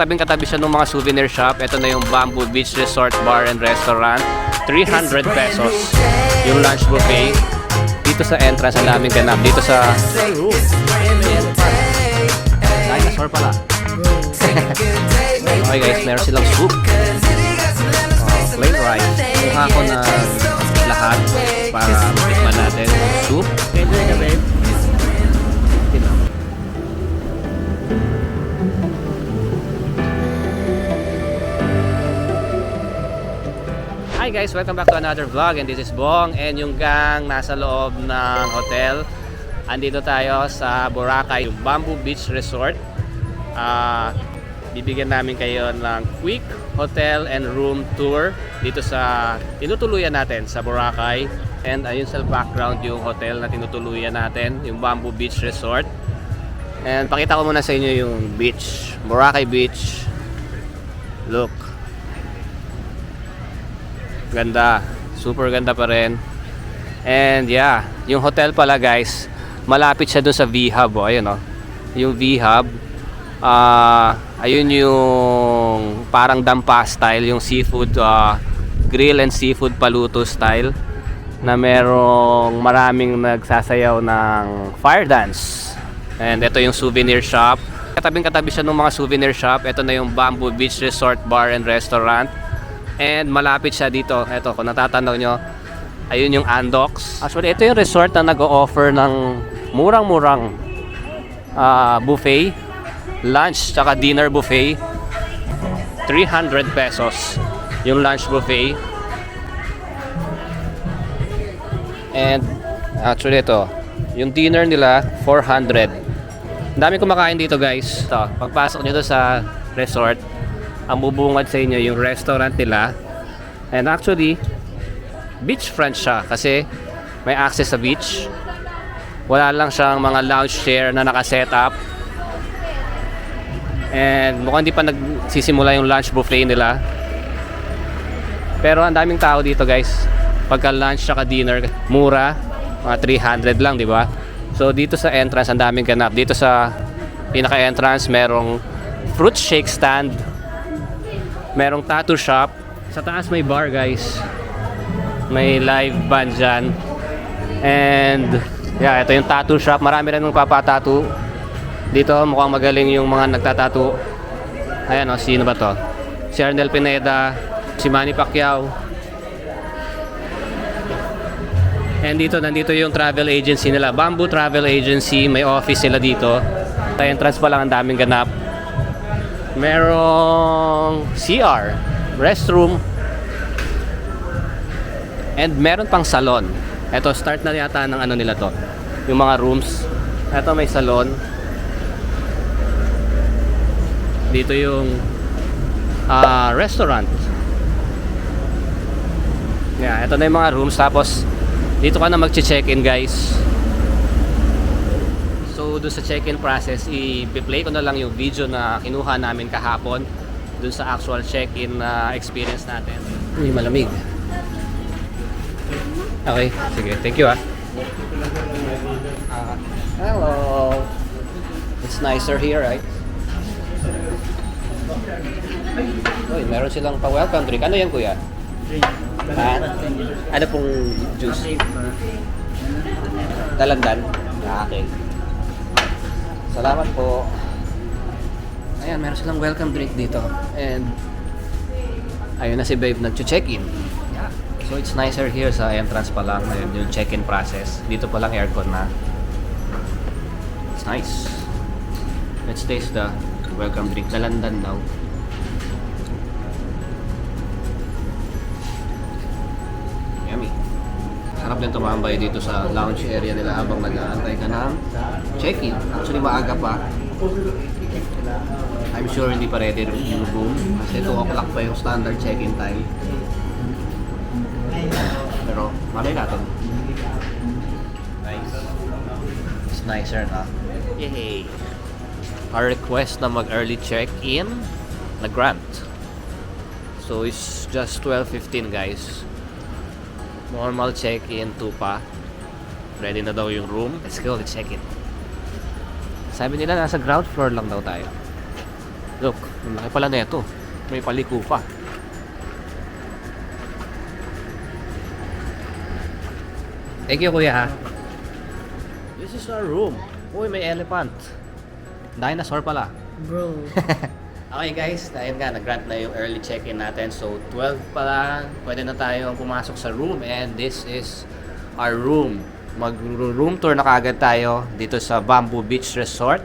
katabing-katabi siya ng mga souvenir shop. Ito na yung Bamboo Beach Resort Bar and Restaurant. 300 pesos yung lunch buffet. Dito sa entrance, ang daming ganap. Dito sa room. Dinosaur pala. Okay guys, meron silang soup. Plain rice. Kuha ko na lahat para matikman natin yung soup. Enjoy ka, babe. Hi guys, welcome back to another vlog, and this is Bong and yung gang nasa loob ng hotel. Andito tayo sa Boracay, yung Bamboo Beach Resort. Bibigyan namin kayo ng quick hotel and room tour dito sa tinutuluyan natin sa Boracay. And ayun sa background yung hotel na tinutuluyan natin, yung Bamboo Beach Resort. And pakita ko muna sa inyo yung beach, Boracay Beach. Look, ganda, super ganda pa rin. And yeah, yung hotel pala guys, malapit siya dun sa V-Hub. Ayun o, yung V-Hub. Ayun yung parang dampa style, yung seafood, grill and seafood paluto style, na merong maraming nagsasayaw ng fire dance. And ito yung souvenir shop. Katabing-katabi siya ng mga souvenir shop. Ito na yung Bamboo Beach Resort Bar and Restaurant. And malapit siya dito. Ito, kung natatanaw nyo, ayun yung Andox. Actually, ito yung resort na nag-o-offer ng murang-murang buffet, lunch tsaka dinner buffet. 300 pesos yung lunch buffet. And actually ito, yung dinner nila 400. Ang dami kumakain dito guys. Ito, pagpasok nyo sa resort, ang bubungad sa inyo yung restaurant nila. And actually, beachfront siya kasi may access sa beach. Wala lang siyang mga lounge chair na nakaset up. And mukhang hindi pa nagsisimula yung lunch buffet nila. Pero ang daming tao dito guys. Pagka lunch saka dinner, mura, mga 300 lang, di ba? So dito sa entrance, ang daming ganap. Dito sa pinaka-entrance, merong fruit shake stand. Merong tattoo shop. Sa taas may bar guys. May live band dyan. And yeah, ito yung tattoo shop. Marami rin magpapatattoo. Dito mukhang magaling yung mga nagtatattoo. Ayan o, sino ba to? Si Arnel Pineda, si Manny Pacquiao. And dito, nandito yung travel agency nila, Bamboo Travel Agency. May office sila dito. Sa entrance pa lang ang daming ganap. Merong CR, restroom, and meron pang salon. Eto, start na yata ng ano nila to, yung mga rooms. Eto, may salon. Dito yung restaurant. Yeah, eto na yung mga rooms. Tapos dito ka na mag-check-in guys. So doon sa check-in process, i-play ko na lang yung video na kinuha namin kahapon doon sa actual check-in experience natin. Uy, malamig. Okay, sige, thank you hello. It's nicer here, right? Uy, meron silang pa-welcome drink. Ano yan kuya? Ano pong juice? Dalandan? Okay. Salamat po. Ayan, meron silang welcome drink dito. And ayun na si babe nag-check-in. So it's nicer here sa entrance pa lang. Ayun yung check-in process. Dito pa lang aircon na. It's nice. Let's taste the welcome drink. Dalandan daw. Yummy. Sarap din tumambay dito sa lounge area nila habang nag-aantay ka ng check-in. Actually maaga pa. I'm sure hindi pa ready yung room kasi 2 o'clock pa yung standard check-in time. Pero malay natin. Nice. It's nicer na. Yay! Our request na mag-early check-in na-grant. So it's just 12:15 guys. Normal check-in 2 pa. Ready na daw yung room. Let's go, let's check in. Sabi nila nasa ground floor lang daw tayo. Look. Ang laki pala na ito. May paliko pa. Thank you, kuya, ha. This is our room. Uy, may elephant. Dinosaur pala. Bro. Okay guys, ayun nga, nag-grant na yung early check-in natin. So 12 pa lang, pwede na tayong pumasok sa room. And this is our room. Mag-room tour na kaagad tayo dito sa Bamboo Beach Resort.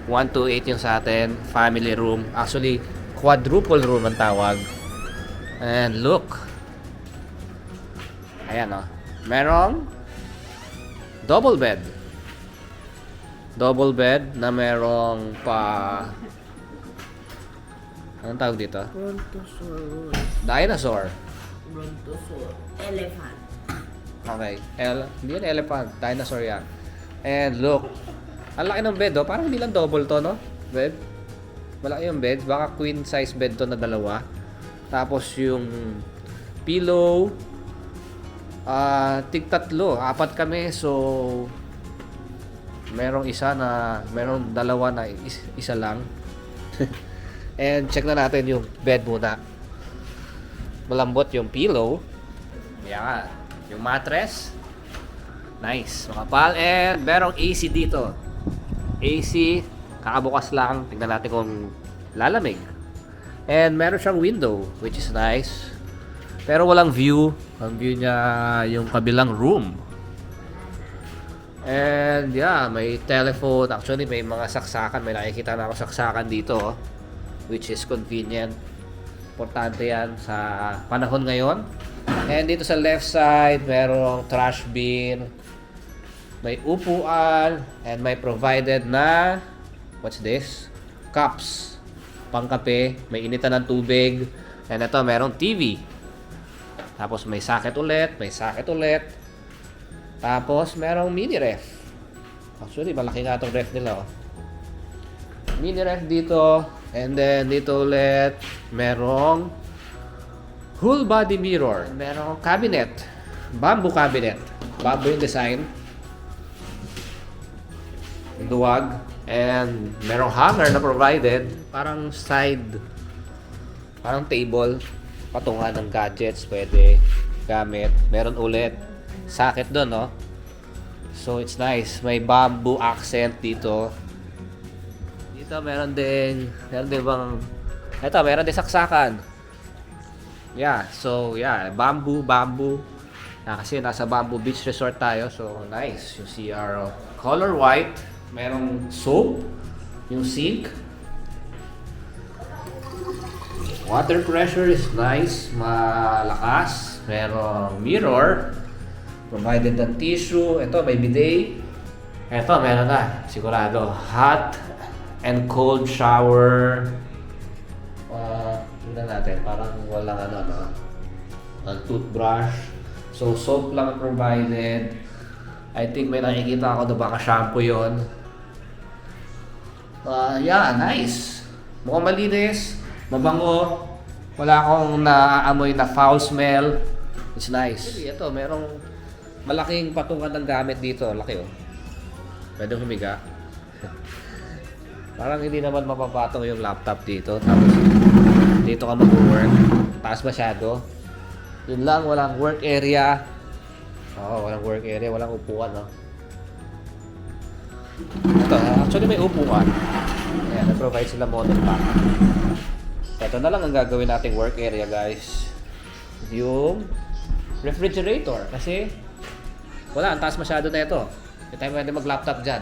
128 yung sa atin, family room. Actually, quadruple room ang tawag. And look. Ayan, oh. Merong double bed. Double bed na merong pa... Anong tawag dito? Brontosaurus. Dinosaur. Brontosaurus. Elephant. Okay. Hindi yan elephant. Dinosaur yan. And look. Ang laki ng bed, oh. Parang hindi lang double to, no? Bed. Malaki yung bed. Baka queen size bed to na dalawa. Tapos yung pillow. Tig tatlo. Apat kami. So, merong dalawa na isa lang. And check na natin yung bed muna. Malambot yung pillow. Yan. Yung mattress. Nice. Makapal. And merong AC dito. AC. Kakabukas lang. Tignan natin kung lalamig. And meron siyang window, which is nice. Pero walang view. Ang view niya yung kabilang room. And yeah, may telephone. Actually, may mga saksakan. May nakikita na ako saksakan dito. Oh. Which is convenient. Importante yan sa panahon ngayon. And dito sa left side, merong trash bin. May upuan. And may provided na, what's this? Cups. Pangkape. May initan ng tubig. And ito, merong TV. Tapos may socket ulit. May socket ulit. Tapos merong mini ref. Actually, malaki nga itong ref nila. Oh. Mini ref dito. And then dito ulit, merong whole body mirror. Merong cabinet. Bamboo cabinet. Bamboo yung design. Duwag. And merong hanger na provided. Parang side. Parang table. Patungan ng gadgets. Pwede gamit. Meron ulit. Socket doon, no? So it's nice. May bamboo accent dito. Meron din bang meron din saksakan. Yeah, so yeah, bamboo. Kasi nasa Bamboo Beach Resort tayo, so nice. Yung CR color white, merong soap, yung sink. Water pressure is nice, malakas. Merong mirror, provided ng tissue. Ito may bidet. Ito meron na, sigurado. Hot and cold shower. Tingnan natin, parang walang ang toothbrush. So soap lang provided. I think may nakikita ako na baka shampoo yon. Yeah, nice. Mukhang malinis, mabango. Wala akong naaamoy na foul smell. It's nice. Ito, merong malaking patungan ng gamit dito. Laki, oh. Pwede humiga. Parang hindi naman mapapatong yung laptop dito. Tapos dito ka mag-work. Taas masyado. Yun lang, walang work area. Oo, walang work area, walang upuan, no? Ito, actually may upuan. Ayan, nag-provide sila motor pack. Ito na lang ang gagawin nating work area, guys. Yung refrigerator. Kasi wala, ang taas masyado na ito. Hindi tayo pwede mag-laptop dyan.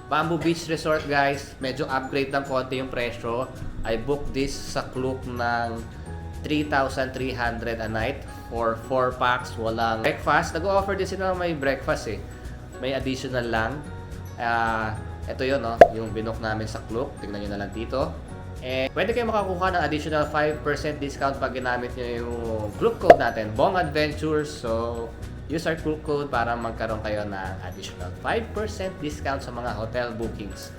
Bamboo Beach Resort, guys. Medyo upgrade ng konti yung presyo. I booked this sa Klook ng 3,300 a night for 4 packs. Walang breakfast. Nag-offer din sila ng may breakfast eh. May additional lang. Ito yun, no? Yung binook namin sa Klook. Tingnan nyo na lang dito. And pwede kayo makakuha ng additional 5% discount pag ginamit nyo yung Klook code natin, Bong Adventures. So, use our Klook code para magkaroon kayo ng additional 5% discount sa mga hotel bookings.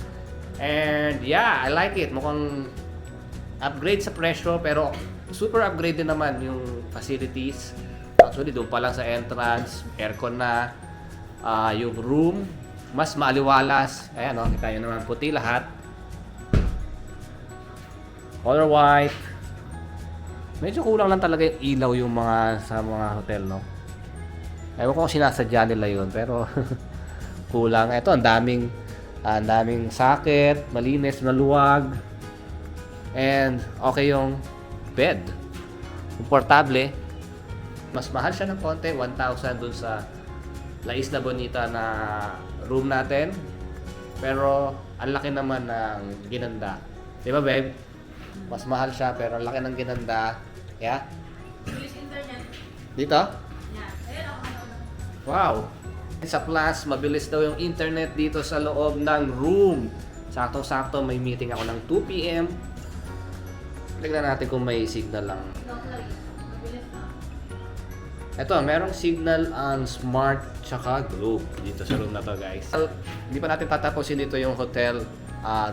And yeah, I like it. Mukhang upgrade sa presyo, pero super upgrade din naman yung facilities. Actually, doon pa lang sa entrance, aircon na. Yung room, mas maaliwalas. Ayan, no? Kita nyo naman, puti lahat. Color white. Medyo kulang lang talaga yung ilaw yung mga sa mga hotel, no? Ewan ko kung sinasadya nila yun, pero kulang. Ito, ang daming socket, malinis, maluwag. And okay yung bed. Komportable. Mas mahal siya ng konti, 1,000 dun sa La Isla Bonita na room natin. Pero ang laki naman ng ginanda. Di ba, babe? Mas mahal siya pero ang laki ng ginanda. Yeah? Dito? Wow! Sa Plus, mabilis daw yung internet dito sa loob ng room. Saktong-sakto, may meeting ako ng 2 p.m. Tignan natin kung may signal lang. Ito, merong signal ang Smart tsaka Globe dito sa room na to, guys. Hindi pa natin tatapusin dito yung hotel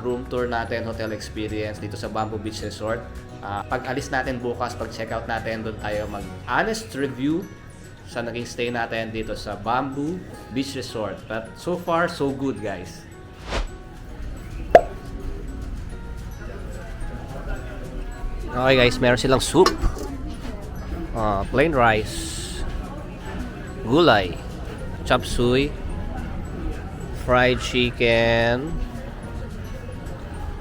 room tour natin, hotel experience dito sa Bamboo Beach Resort. Pag alis natin bukas, pag check out natin, doon tayo mag-honest review sa naging stay natin dito sa Bamboo Beach Resort. But so far, so good, guys. Okay guys, meron silang soup. Plain rice. Gulay. Chop suey. Fried chicken.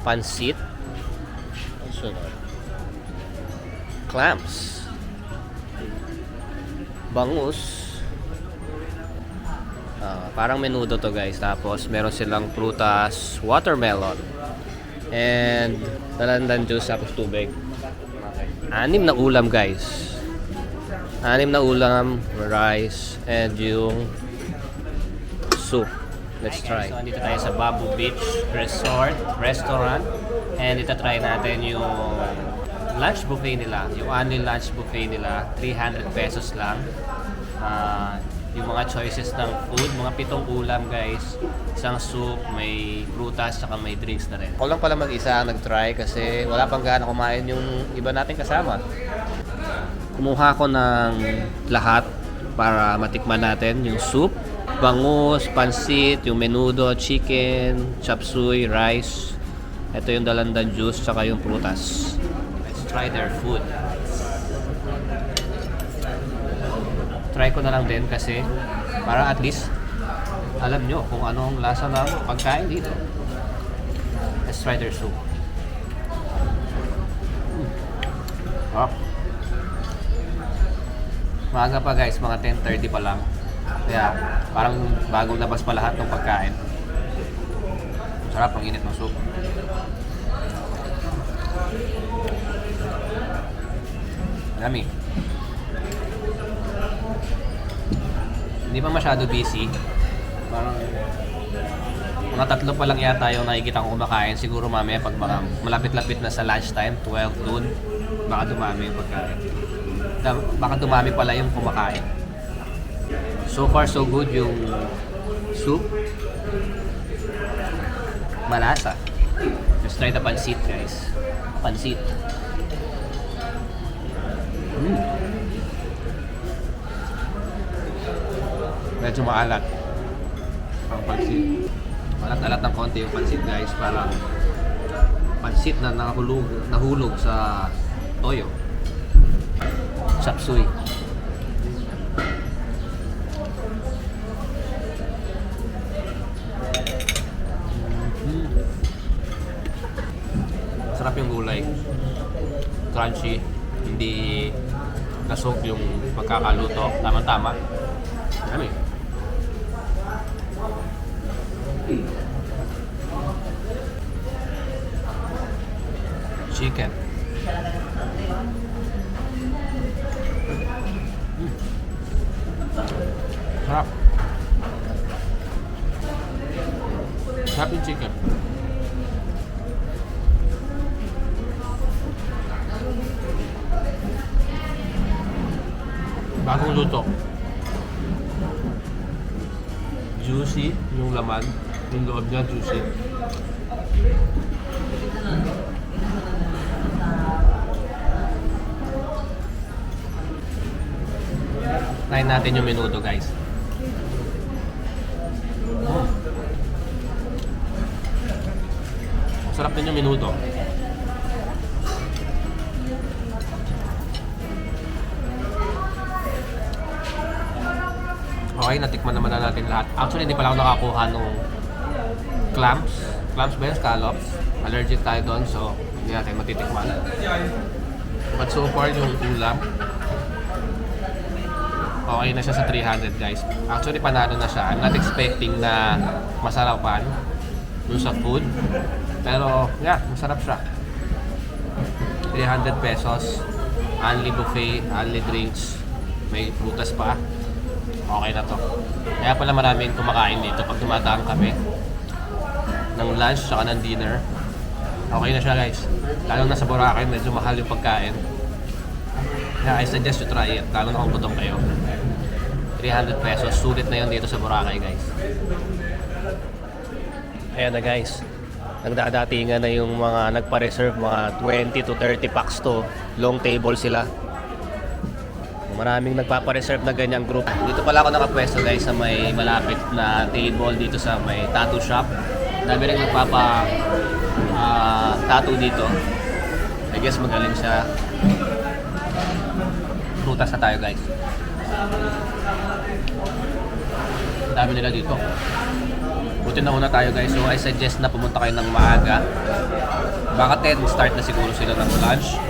Pansit. Clams. Bangus. Parang menudo to guys. Tapos meron silang prutas, watermelon, and dalandan juice tapos tubig. 6 na ulam guys. 6 na ulam, rice, and yung soup. Let's try. So, dito tayo sa Bamboo Beach Resort Restaurant. And ito try natin yung lunch buffet nila. Yung annual lunch buffet nila, 300 pesos lang. Yung mga choices ng food, mga 7 ulam guys. Isang soup, may prutas, saka may drinks na rin. Ako lang pala mag-isa ang nag-try kasi wala pang gaano kumain yung iba nating kasama. Kumuha ko ng lahat para matikman natin yung soup, bangus, pansit, yung menudo, chicken, chop suey, rice. Ito yung dalandan juice, saka yung prutas. Let's try their food. Try ko na lang din kasi para at least alam nyo kung anong lasa ng pagkain dito. Let's try their soup. Maaga pa guys, mga 10:30 pa lang. Kaya parang bagong labas pa lahat ng pagkain. Sarap ang init ng soup. Yummy. Hindi pa masyado busy. Parang mga 3 pa lang yata yung nakikita ko kumakain. Siguro mamaya pag malapit-lapit na sa lunchtime, 12 noon, baka dumami yung pagkain. Baka dumami pala yung kumakain. So far so good yung soup. Malasa. Let's try the pansit guys. Pansit. Medyo maalat ang pansit. Maalat-alat ng konti yung pansit guys. Parang pansit na nahulog sa toyo. Chop suey. Sarap yung gulay. Crunchy. Hindi nasog yung pagkakaluto. Tama-tama. Yummy. Chicken. Sarap. Sarap yung chicken. Bagong luto. Juicy yung laman. Yung loob niya juicy. Try natin yung menudo guys. Sarap din yung menudo. natin lahat. Actually, hindi pala ako nakakuha nung clams. Clams ba yun? Scallops. Allergic tayo doon, so hindi natin matitikman. But so far, yung ulam, okay na siya sa 300 guys. Actually, panalo na siya. I'm not expecting na masarapan dun sa food. Pero, yeah, masarap siya. 300 pesos. Only buffet, only drinks. May prutas pa. Okay na to. Kaya pala maraming kumakain dito pag dumadaan kami ng lunch saka ng dinner. Okay na siya guys. Lalo na sa Boracay, medyo mahal yung pagkain. Kaya I suggest you try it. Lalo na kung gutom kayo. 300 pesos. Sulit na yun dito sa Boracay guys. Ayan na guys. Nagdadatingan na yung mga nagpa-reserve, mga 20 to 30 packs to. Long table sila. Maraming nagpapa-reserve na ganyang group. Dito pala ako nakapwesto guys sa may malapit na table dito sa may tattoo shop. Dami rin tattoo dito. I guess magaling siya. Prutas na tayo guys. Dami nila dito. Buti na una tayo guys, so I suggest na pumunta kayo ng maaga. Baka 10 start na siguro sila ng lunch.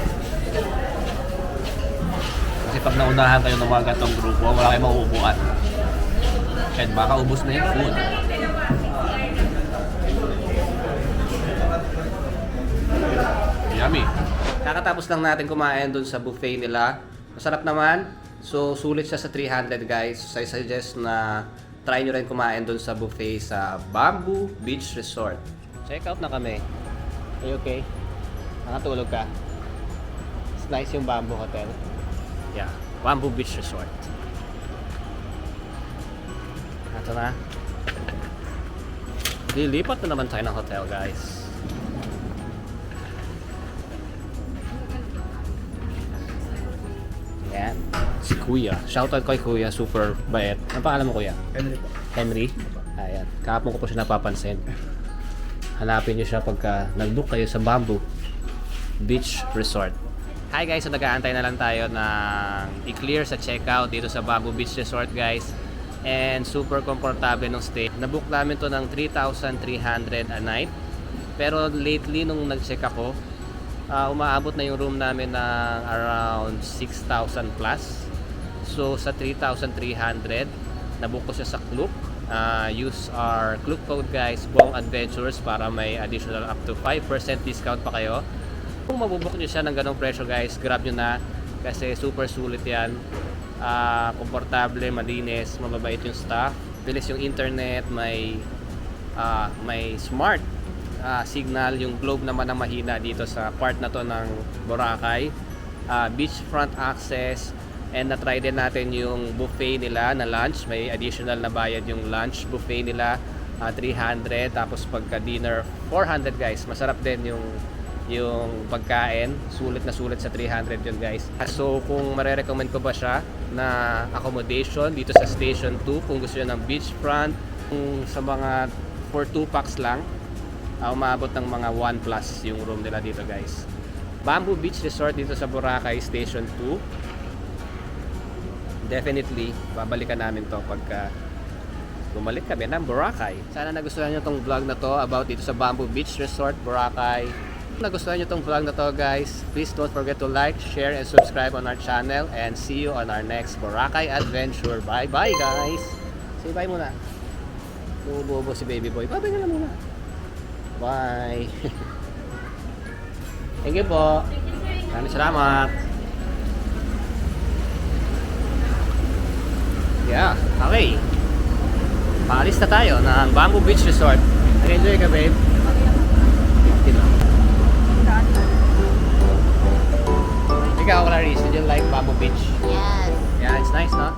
Kasi pag naunahan kayo ng mga gantong grupo, wala kayong mauubuan. And baka ubos na yung food. Yummy! Kakatapos lang natin kumain dun sa buffet nila. Masarap naman. So sulit siya sa 300 guys. So I suggest na try nyo rin kumain dun sa buffet sa Bamboo Beach Resort. Check out na kami. Are you okay? Nakatulog ka? It's nice yung Bamboo Hotel. Yeah, Bamboo Beach Resort. Ito na. Lilipat na naman tayo ng hotel guys. Yan. Si Kuya. Shoutout kay Kuya. Super bait. Ang pangalan mo Kuya? Henry po. Henry? Ayan. Kahapon ko po siya napapansin. Hanapin niyo siya pagka nag-book kayo sa Bamboo Beach Resort. Hi guys, so nag-aantay na lang tayo ng i-clear sa checkout dito sa Bamboo Beach Resort guys. And super komportable nung stay. Nabook namin to ng 3,300 a night. Pero lately nung nag-check ako, umaabot na yung room namin ng around 6,000 plus. So sa 3,300, nabook ko siya sa Klook. Use our Klook code guys, Bong Adventures, para may additional up to 5% discount pa kayo. Kung mabubook nyo siya ng ganong presyo guys, grab nyo na kasi super sulit yan. Komportable, malinis, mababait yung staff, bilis yung internet, may smart signal. Yung globe naman ang mahina dito sa part na to ng Boracay. Beachfront access, and na-try din natin yung buffet nila na lunch. May additional na bayad yung lunch buffet nila, 300, tapos pagka dinner 400 guys. Masarap din yung pagkain, sulit na sulit sa 300 yun guys. So kung marerecommend ko ba siya na accommodation dito sa Station 2, kung gusto nyo ng beachfront, kung sa mga for 2 packs lang, umabot ng mga 1 plus yung room nila dito guys. Bamboo Beach Resort dito sa Boracay Station 2. Definitely babalikan namin to pagka bumalik kami ng Boracay. Sana nagustuhan nyo tong vlog na to about dito sa Bamboo Beach Resort Boracay. Kung nagustuhan nyo tong vlog na to guys, please don't forget to like, share, and subscribe on our channel, and see you on our next Boracay adventure. Bye bye guys. Say bye muna. Bubo si baby boy. Bye bye na lang muna. Bye. Thank you po. Maraming salamat. Yeah, okay. Paalis na tayo ng Bamboo Beach Resort. Nag-enjoy ka, babe? Ikaw, Clarice, did you like Bamboo Beach? Yes. Yeah, it's nice, no?